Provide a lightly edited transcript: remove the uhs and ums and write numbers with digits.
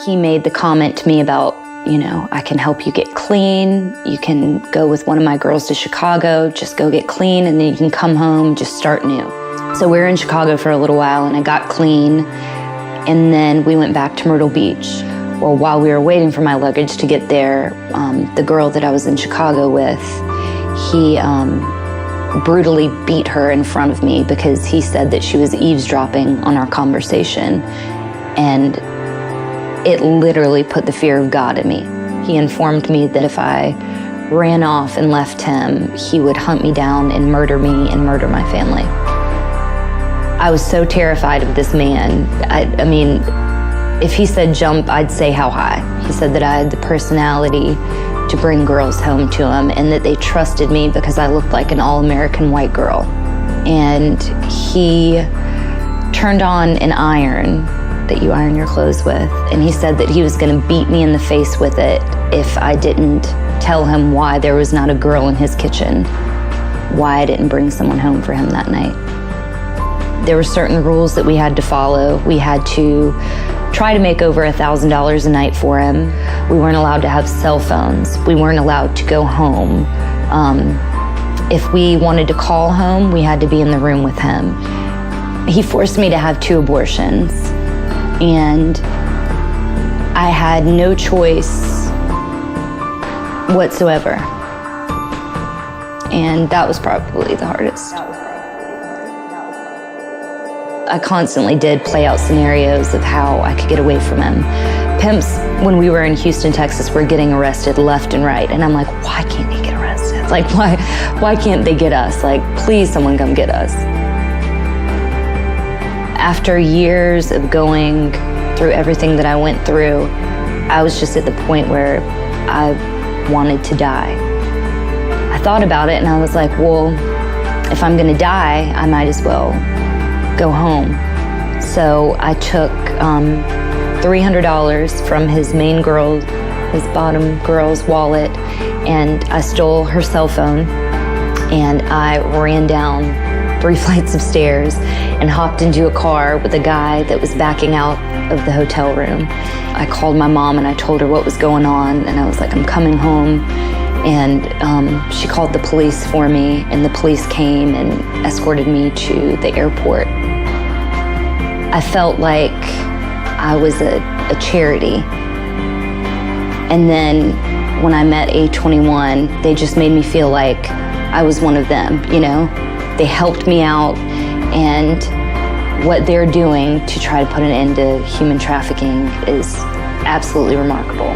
he made the comment to me about, I can help you get clean. You can go with one of my girls to Chicago, just go get clean, and then you can come home, just start new. So we were in Chicago for a little while, and I got clean, and then we went back to Myrtle Beach. Well, while we were waiting for my luggage to get there, the girl that I was in Chicago with, he brutally beat her in front of me because he said that she was eavesdropping on our conversation. And it literally put the fear of God in me. He informed me that if I ran off and left him, he would hunt me down and murder me and murder my family. I was so terrified of this man. I mean, if he said jump, I'd say how high. He said that I had the personality to bring girls home to him and that they trusted me because I looked like an all-American white girl. And he turned on an iron that you iron your clothes with, and he said that he was gonna beat me in the face with it if I didn't tell him why there was not a girl in his kitchen, why I didn't bring someone home for him that night. There were certain rules that we had to follow. We had to try to make over $1,000 a night for him. We weren't allowed to have cell phones. We weren't allowed to go home. If we wanted to call home, we had to be in the room with him. He forced me to have 2 abortions, and I had no choice whatsoever. And that was probably the hardest. I constantly did play out scenarios of how I could get away from him. Pimps, when we were in Houston, Texas, were getting arrested left and right. And I'm like, why can't he get arrested? Like, why can't they get us? Like, please, someone come get us. After years of going through everything that I went through, I was just at the point where I wanted to die. I thought about it and I was like, well, if I'm gonna die, I might as well go home. So I took $300 from his main girl, his bottom girl's wallet, and I stole her cell phone, and I ran down 3 flights of stairs and hopped into a car with a guy that was backing out of the hotel room. I called my mom and I told her what was going on, and I was like, I'm coming home. And she called the police for me, and the police came and escorted me to the airport. I felt like I was a charity. And then when I met A21, they just made me feel like I was one of them, They helped me out, and what they're doing to try to put an end to human trafficking is absolutely remarkable.